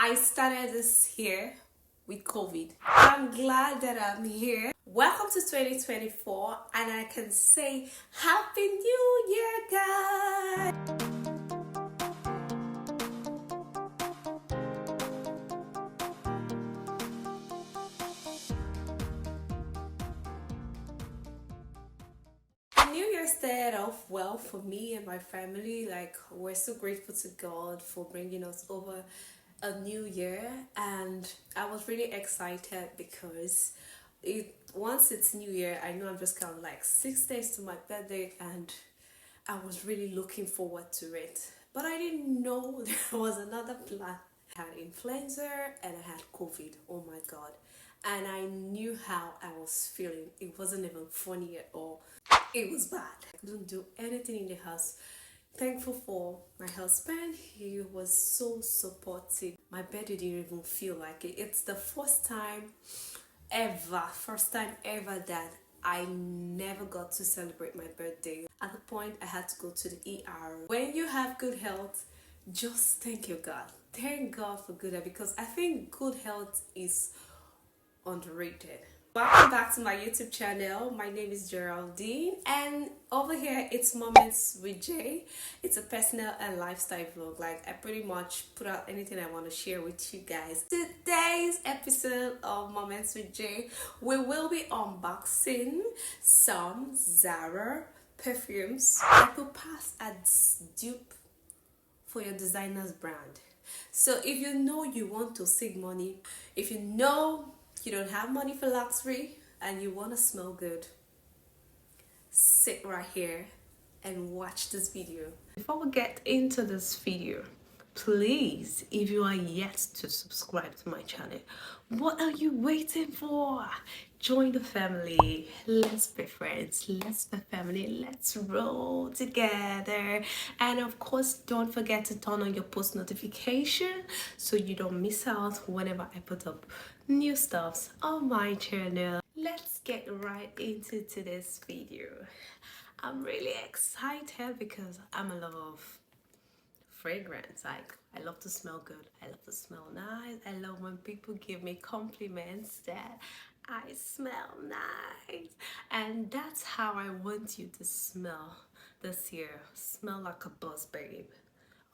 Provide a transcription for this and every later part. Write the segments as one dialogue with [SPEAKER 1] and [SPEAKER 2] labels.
[SPEAKER 1] I started this year with COVID. I'm glad that I'm here. Welcome to 2024, and I can say Happy New Year, guys! New Year started off well for me and my family. Like, we're so grateful to God for bringing us over a new year, and I was really excited because once it's New Year, I know I'm just kind of like 6 days to my birthday, and I was really looking forward to it. But I didn't know there was another plan. I had influenza and I had COVID. Oh my God. And I knew how I was feeling. It wasn't even funny at all. It was bad. I couldn't do anything in the house. Thankful for my husband. He was so supportive. My birthday didn't even feel like it. It's the first time ever that I never got to celebrate my birthday. At the point I had to go to the ER. When you have good health, just thank your God. Thank God for good health, because I think good health is underrated. Welcome back to my YouTube channel. My name is Geraldine, and over here it's Moments with Jay. It's a personal and lifestyle vlog. Like, I pretty much put out anything I want to share with you guys. Today's episode of Moments with Jay, we will be unboxing some ZARA perfumes that could pass as dupe for your designer's brand. So if you know you want to save money, if you know you don't have money for luxury and you want to smell good, sit right here and watch this video. Before we get into this video, please, if you are yet to subscribe to my channel, what are you waiting for? Join the family. Let's be friends. Let's be family. Let's roll together. And of course, don't forget to turn on your post notification so you don't miss out whenever I put up new stuffs on my channel. Let's get right into today's video. I'm really excited because I'm a lover of fragrance. Like, I love to smell good, I love to smell nice. I love when people give me compliments that I smell nice, and that's how I want you to smell this year. Smell like a boss babe,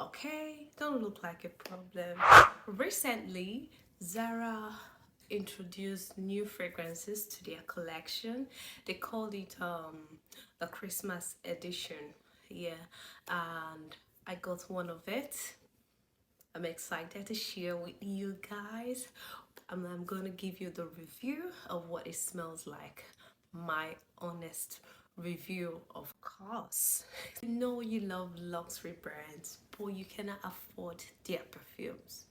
[SPEAKER 1] okay? Don't look like a problem. Recently, Zara introduced new fragrances to their collection. They called it the Christmas edition. Yeah, and I got one of it. I'm excited to share with you guys. I'm gonna give you the review of what it smells like. My honest review, of course. You know you love luxury brands, but you cannot afford their perfumes.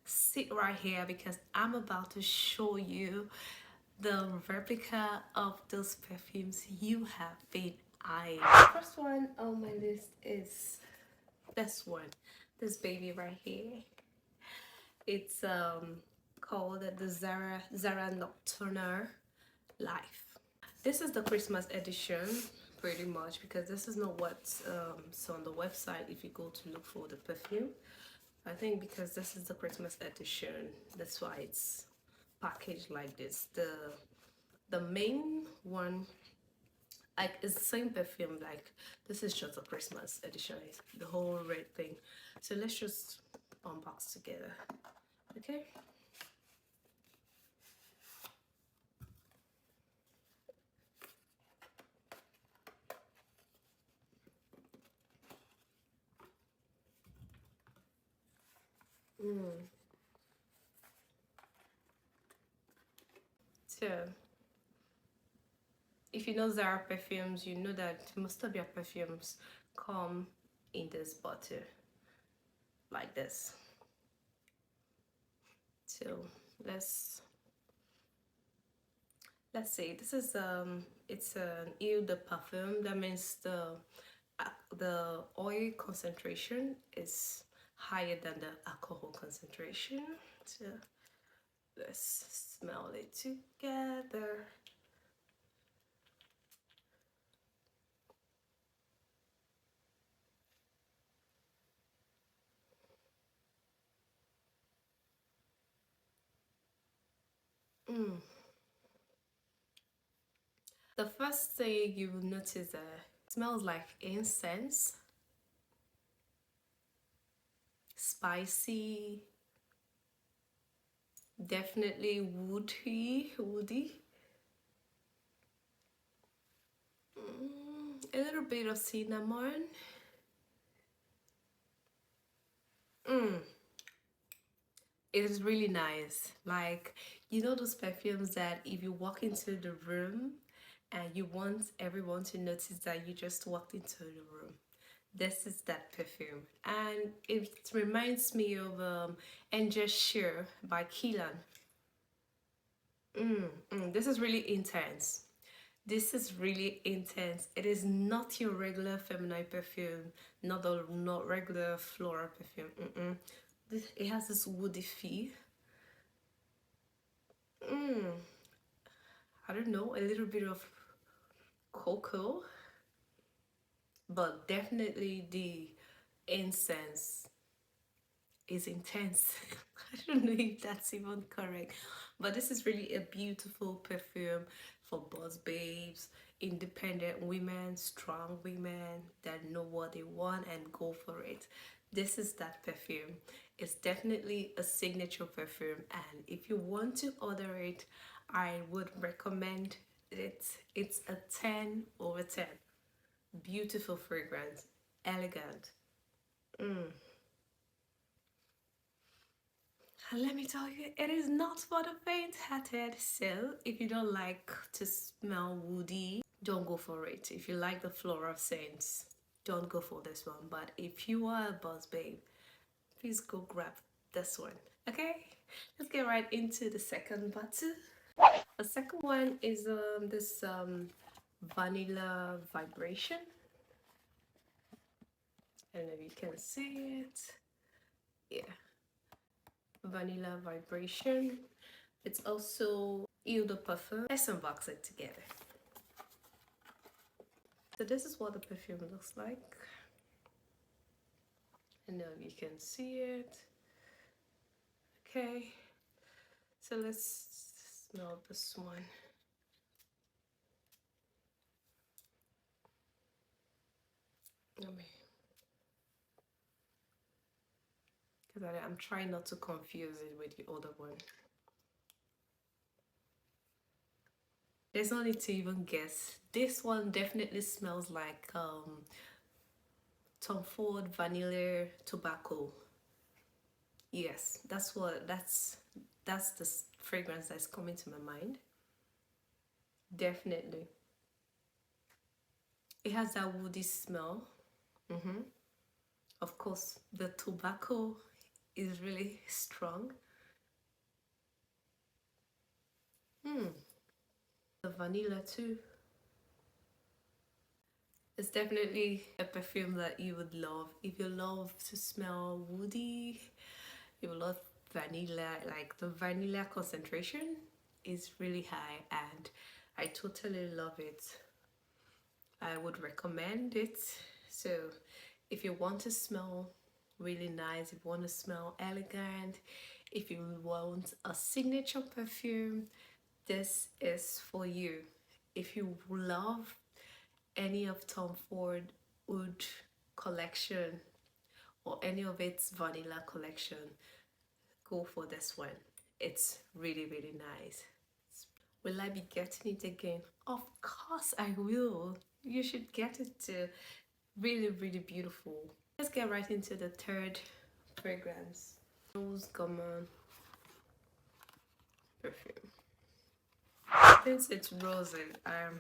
[SPEAKER 1] Sit right here because I'm about to show you the replica of those perfumes you have been eyeing. The first one on my list is this one, this baby right here. It's called the ZARA Nocturna Life. This is the Christmas edition, pretty much, because this is not what's on the website if you go to look for the perfume. I think because this is the Christmas edition, that's why it's packaged like this. The main one, like, it's the same perfume. Like, this is just a Christmas edition, it's the whole red thing. So let's just unbox together, okay? So if you know ZARA perfumes, you know that most of their perfumes come in this bottle like this. So let's see. This is it's an eau de parfum. That means the oil concentration is higher than the alcohol concentration. So let's smell it together. The first thing you will notice that it smells like incense, spicy, definitely woody. A little bit of cinnamon. It is really nice. Like, you know those perfumes that if you walk into the room and you want everyone to notice that you just walked into the room. This is that perfume. And it reminds me of Angel Sheer by Keelan. This is really intense. This is really intense. It is not your regular feminine perfume, not regular floral perfume. It has this woody feel. I don't know, a little bit of cocoa, but definitely the incense is intense. I don't know if that's even correct, but this is really a beautiful perfume for boss babes, independent women, strong women that know what they want and go for it. This is that perfume. It's definitely a signature perfume, and if you want to order it, I would recommend it. It's a 10/10. Beautiful fragrance, elegant. And let me tell you, it is not for the faint-hearted. So if you don't like to smell woody, don't go for it. If you like the floral scents, don't go for this one. But if you are a boss babe, please go grab this one. Okay, let's get right into the second bottle. The second one is this vanilla vibration. I don't know if you can see it. Yeah, vanilla vibration. It's also Eau de Parfum. Let's unbox it together. So this is what the perfume looks like. And now you can see it. Okay, so let's smell this one. Because I'm trying not to confuse it with the other one. There's no need to even guess. This one definitely smells like Tom Ford vanilla tobacco. Yes, that's the fragrance that's coming to my mind. Definitely. It has that woody smell. Of course, the tobacco is really strong. The vanilla too. It's definitely a perfume that you would love. If you love to smell woody, you will love vanilla. Like the vanilla concentration is really high and I totally love it. I would recommend it. So if you want to smell really nice, if you want to smell elegant, if you want a signature perfume, this is for you. If you love any of Tom Ford Oud collection or any of its vanilla collection, go for this one. It's really nice. Will I be getting it again? Of course I will. You should get it too. Really beautiful. Let's get right into the third fragrance. Rose Gourmand perfume. Since it's rosy, I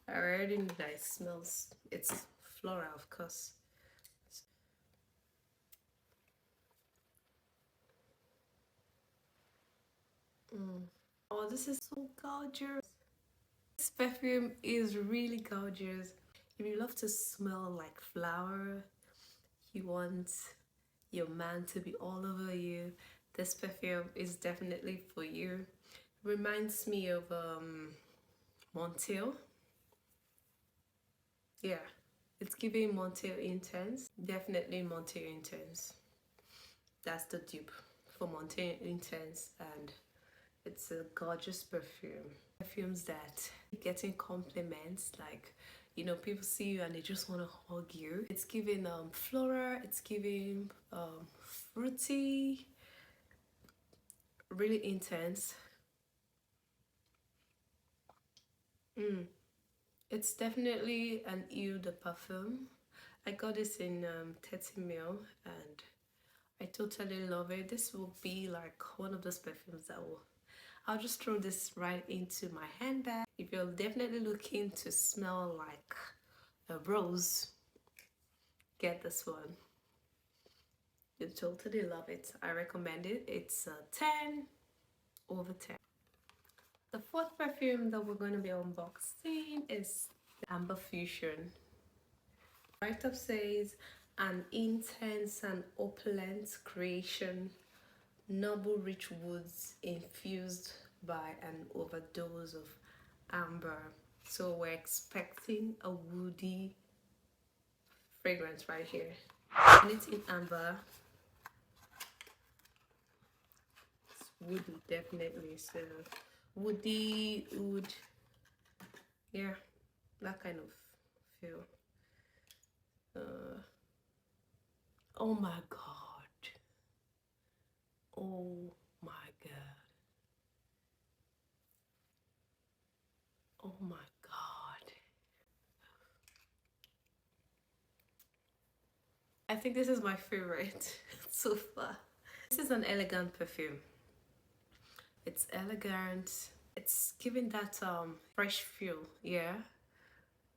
[SPEAKER 1] already know that it smells. It's floral, of course. Oh, this is so gorgeous. This perfume is really gorgeous. If you love to smell like flower, you want your man to be all over you, this perfume is definitely for you. Reminds me of Montel. Yeah, it's giving Montel Intense. Definitely Montel Intense. That's the dupe for Montel Intense, and It's a gorgeous perfume. Perfumes that getting compliments, like, you know, people see you and they just want to hug you. It's giving floral, it's giving fruity, really intense. It's definitely an eau de parfum. I got this in 30 ml and I totally love it. This will be like one of those perfumes that I'll just throw this right into my handbag. If you're definitely looking to smell like a rose, get this one. You totally love it. I recommend it. It's a 10 over 10. The fourth perfume that we're going to be unboxing is Amber Fusion. Right up says an intense and opulent creation, noble rich woods infused by an overdose of amber. So we're expecting a woody fragrance right here. And it's in amber. It's woody, definitely. So woody, wood, yeah, that kind of feel. Oh my god. Oh my god. Oh my god. I think this is my favorite so far. This is an elegant perfume. It's elegant. It's giving that fresh feel, yeah.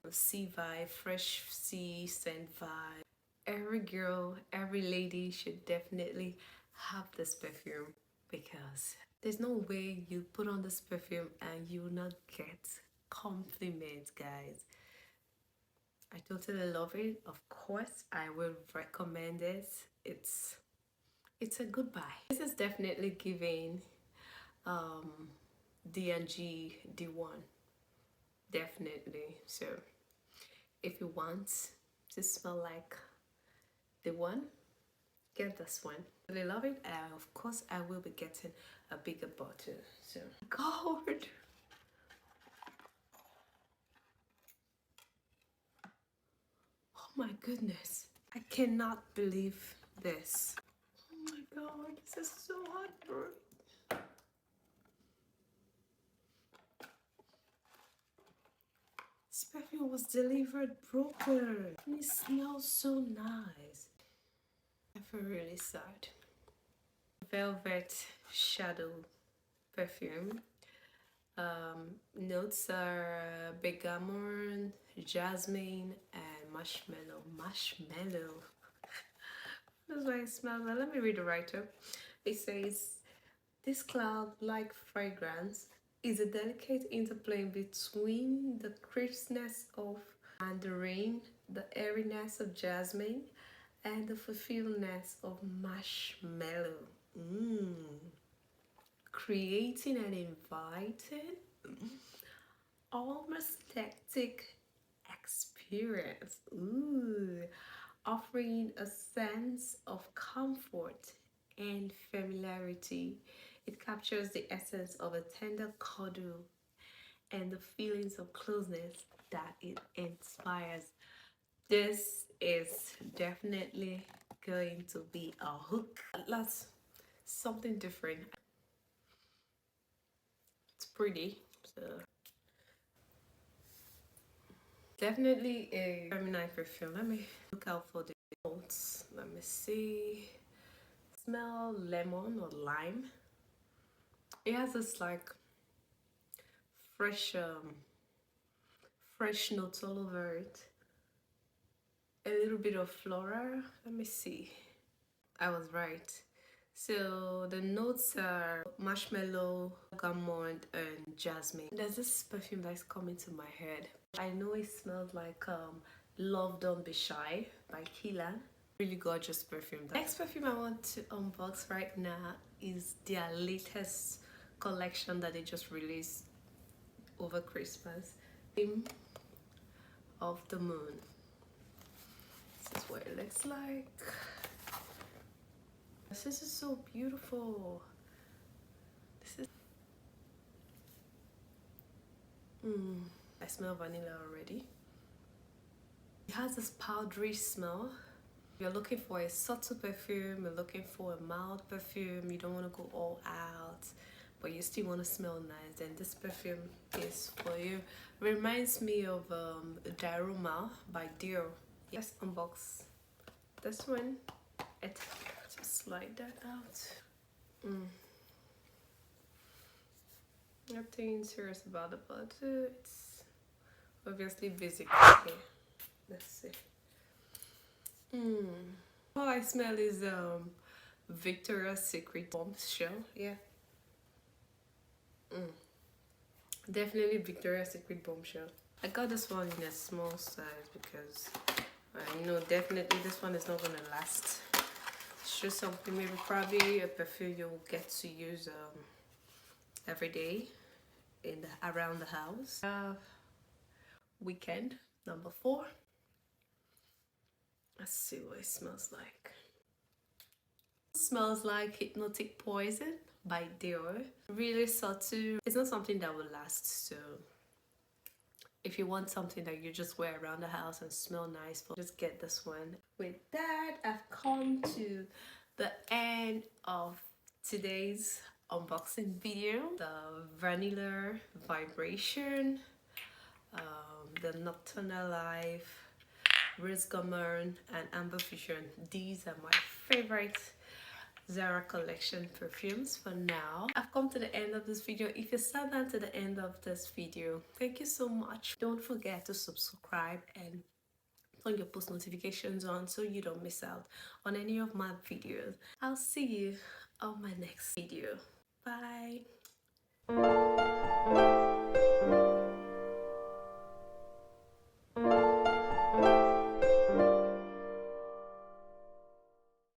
[SPEAKER 1] Sea vibe, fresh sea scent vibe. Every girl, every lady should definitely have this perfume because there's no way you put on this perfume and you will not get compliments, guys. I totally love it. Of course, I will recommend it. It's a good buy. This is definitely giving D&G D1, definitely. So if you want to smell like the one, get this one. I really love it. Of course, I will be getting a bigger bottle. So God. Oh my goodness. I cannot believe this. Oh my god, this is so hot, bro. This perfume was delivered broken. And it smells so nice. I feel really sad. Velvet Shadow perfume. Notes are bergamot, jasmine, and marshmallow. Marshmallow. That's why it smells like. Let me read the write-up. It says, this cloud-like fragrance is a delicate interplay between the crispness of mandarin, the airiness of jasmine, and the fulfilledness of marshmallow. Creating an inviting, almost hectic experience. Offering a sense of comfort and familiarity. It captures the essence of a tender cuddle and the feelings of closeness that it inspires. This is definitely going to be a hook. That's something different. It's pretty. So definitely a feminine perfume. Let me look out for the notes. Let me see. Smell lemon or lime. It has this like fresh fresh notes all over it. A little bit of floral. Let me see. I was right. So the notes are marshmallow, bergamot, and jasmine. There's this perfume that's coming to my head. I know it smells like Love Don't Be Shy by Keelan. Really gorgeous perfume. The next perfume I want to unbox right now is their latest collection that they just released over Christmas. Theme of the Moon. This is what it looks like. This is so beautiful. This is I smell vanilla already. It has this powdery smell. You're looking for a subtle perfume, you're looking for a mild perfume, you don't want to go all out, but you still want to smell nice, then this perfume is for you. Reminds me of Diaroma by Dior. Let's unbox this one. Just slide that out. Nothing serious about it, but it's obviously basic. Okay, let's see. All I smell is Victoria's Secret bombshell. Yeah. Definitely Victoria's Secret bombshell. I got this one in a small size because I know definitely this one is not gonna last. It's just something, maybe probably a perfume you'll get to use every day around the house. Weekend number 4. Let's see what it smells like. It smells like Hypnotic Poison by Dior. Really subtle. It's not something that will last, so if you want something that you just wear around the house and smell nice, just get this one. With that, I've come to the end of today's unboxing video. The Vanilla Vibration, the Nocturna Life, Rose Gourmand, and Amber Fusion. These are my favorite ZARA collection perfumes for now. I've come to the end of this video. If you sat down to the end of this video, thank you so much. Don't forget to subscribe and turn your post notifications on so you don't miss out on any of my videos. I'll see you on my next video. Bye.